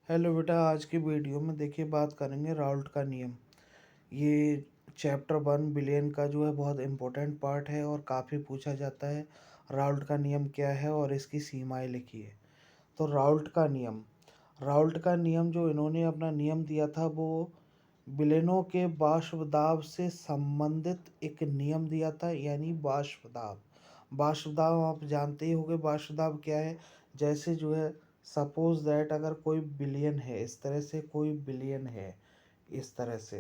Hello बेटा, आज की वीडियो में देखिए बात करेंगे राउल्ट का नियम। ये चैप्टर 1 बिलियन का जो है बहुत इम्पोर्टेंट पार्ट है और काफ़ी पूछा जाता है। राउल्ट का नियम क्या है और इसकी सीमाएं लिखिए। तो राउल्ट का नियम जो इन्होंने अपना नियम दिया था वो बिलियनों के वाष्प दाब से संबंधित एक नियम दिया था, यानी वाष्प दाब। वाष्प दाब आप जानते ही होंगे, वाष्प दाब क्या है। जैसे जो है सपोज दैट अगर कोई बिलियन है, इस तरह से कोई बिलियन है, इस तरह से,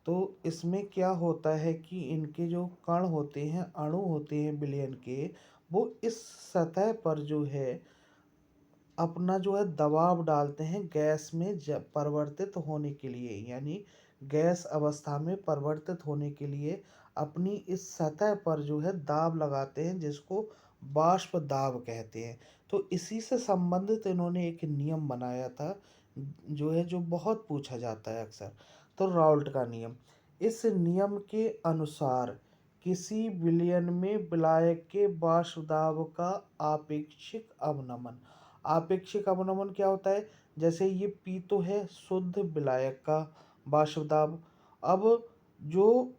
तो इसमें क्या होता है कि इनके जो कण होते हैं, अणु होते हैं बिलियन के, वो इस सतह पर जो है अपना जो है दबाव डालते हैं गैस में परिवर्तित होने के लिए, यानी गैस अवस्था में परिवर्तित होने के लिए अपनी इस सतह पर जो है दाब लगाते हैं, जिसको वाष्प दाब कहते हैं। तो इसी से संबंधित इन्होंने एक नियम बनाया था, जो है जो बहुत पूछा जाता है अक्सर। तो राउल्ट का नियम, इस नियम के अनुसार किसी विलयन में विलायक के वाष्प दाब का आपेक्षिक अवनमन। आपेक्षिक अवनमन क्या होता है? जैसे ये पी तो है शुद्ध विलायक का वाष्प दाब। अब जो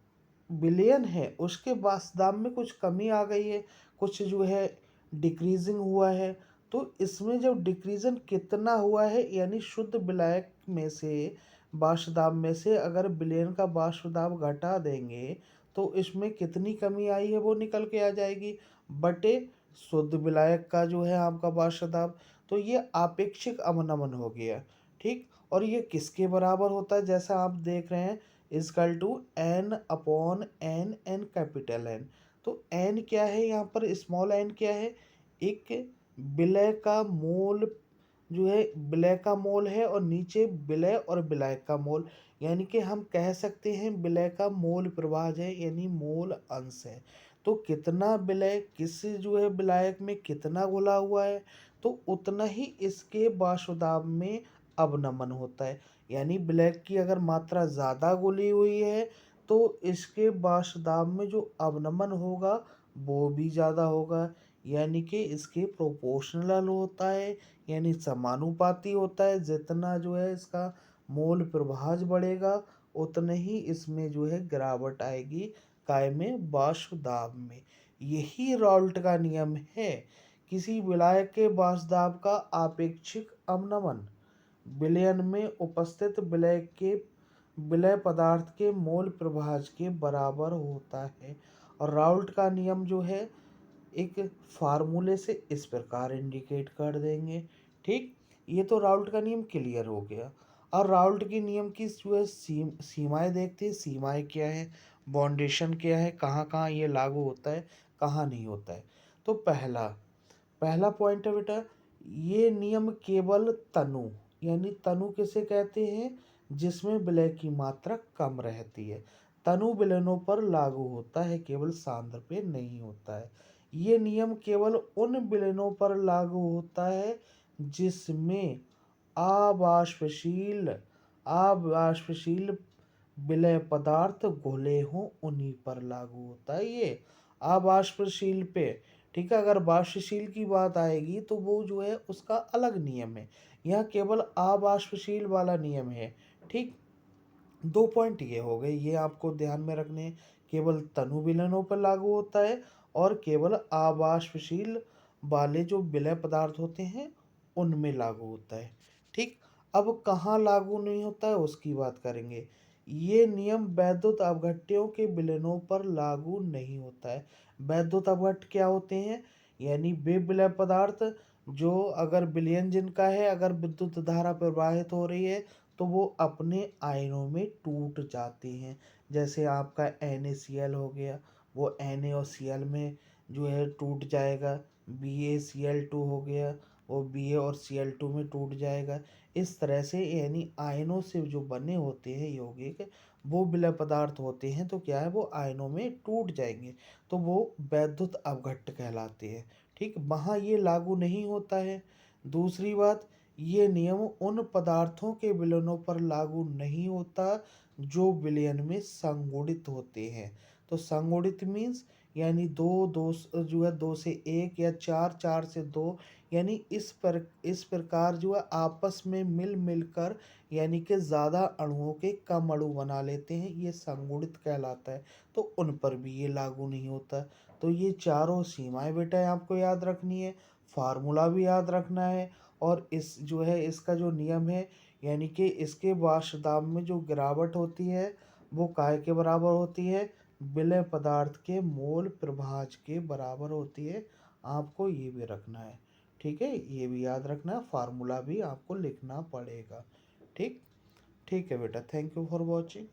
विलयन है उसके वाष्प दाब में कुछ कमी आ गई है, कुछ जो है डिक्रीजिंग हुआ है। तो इसमें जब डिक्रीजन कितना हुआ है, यानी शुद्ध विलायक में से, वाष्प दाब में से अगर विलयन का वाष्प दाब घटा देंगे तो इसमें कितनी कमी आई है वो निकल के आ जाएगी, बटे शुद्ध विलायक का जो है आपका वाष्प दाब। तो ये आपेक्षिक अवनमन हो गया। ठीक, और ये किसके बराबर होता है? जैसा आप देख रहे हैं, is equal to N upon N, N capital N. तो एन क्या है यहाँ पर, स्मॉल एन क्या है? एक विलय का मोल जो है, विलय का मोल है, और नीचे विलय और विलायक का मोल, यानी कि हम कह सकते हैं विलय का मोल प्रवाह है, यानी मोल अंश है। तो कितना विलय किस जो है विलायक में कितना घुला हुआ है, तो उतना ही इसके वाष्प दाब में अवनमन होता है। यानी विलय की अगर मात्रा ज़्यादा घुली हुई है तो इसके वाष्प दाब में जो अवनमन होगा वो भी ज़्यादा होगा, यानी कि इसके प्रोपोर्शनल होता है, यानी समानुपाती होता है। जितना जो है इसका मोल प्रभाज बढ़ेगा उतने ही इसमें जो है गिरावट आएगी काय में, वाष्प दाब में। यही राउल्ट का नियम है। किसी विलायक के वाष्प दाब का आपेक्षिक अवनमन विलयन में उपस्थित विलय के विलय पदार्थ के मोल प्रभाज के बराबर होता है। और राउल्ट का नियम जो है एक फार्मूले से इस प्रकार इंडिकेट कर देंगे। ठीक, ये तो राउल्ट का नियम क्लियर हो गया। और राउल्ट के नियम की जो है सीमाएं देखते हैं। सीमाएं क्या है, बाउंडेशन क्या है, कहाँ कहाँ ये लागू होता है, कहाँ नहीं होता है। तो पहला पहला पॉइंट है बेटा, ये नियम केवल तनु, यानी तनु किसे कहते हैं? जिसमें विलय की मात्रा कम रहती है, तनु विलयनों पर लागू होता है, केवल सांद्र पे नहीं होता है। ये नियम केवल उन विलयनों पर लागू होता है जिसमें अवाष्पशील अवाष्पशील विलय पदार्थ घुले हों, उन्हीं पर लागू होता है ये। अवाष्पशील पे, ठीक है, अगर वाष्पशील की बात आएगी तो वो जो है उसका अलग नियम है। यहाँ केवल अवाष्पशील वाला नियम है। ठीक, दो पॉइंट ये हो गए, ये आपको ध्यान में रखने हैं। केवल तनु विलयनों पर लागू होता है और केवल अवाष्पशील वाले जो विलय पदार्थ होते हैं उनमें लागू होता है। ठीक, अब कहाँ लागू नहीं होता है उसकी बात करेंगे। ये नियम वैद्युत अपघट्यों के विलयनों पर लागू नहीं होता है। वैद्युत अपघट्य क्या होते हैं? यानी वे विलय पदार्थ जो अगर विलयन जिनका है, अगर विद्युत धारा प्रवाहित हो रही है तो वो अपने आयनों में टूट जाते हैं। जैसे आपका NaCl हो गया, वो Na और Cl में जो है टूट जाएगा। BaCl2 हो गया, वो Ba और Cl2 में टूट जाएगा। इस तरह से यानी आयनों से जो बने होते हैं यौगिक, वो विलय पदार्थ होते हैं, तो क्या है वो आयनों में टूट जाएंगे, तो वो वैद्युत अपघट्य कहलाते हैं। ठीक, वहाँ ये लागू नहीं होता है। दूसरी बात, ये नियम उन पदार्थों के विलयनों पर लागू नहीं होता जो विलयन में संगुणित होते हैं। तो संगुणित मीन्स यानी 2 जो है 2 से 1 या 4 4 से 2, यानी इस प्रकार जो है आपस में मिल कर यानी कि ज़्यादा अणुओं के कम अणु बना लेते हैं, ये संगुणित कहलाता है। तो उन पर भी ये लागू नहीं होता। तो ये चारों सीमाएं बेटा आपको याद रखनी है, फार्मूला भी याद रखना है, और इस जो है इसका जो नियम है, यानी कि इसके वाष्प दाब में जो गिरावट होती है वो काय के बराबर होती है, विलय पदार्थ के मोल प्रभाज के बराबर होती है। आपको ये भी रखना है, ठीक है, ये भी याद रखना है, फार्मूला भी आपको लिखना पड़ेगा। ठीक, ठीक है बेटा, थैंक यू फॉर वॉचिंग।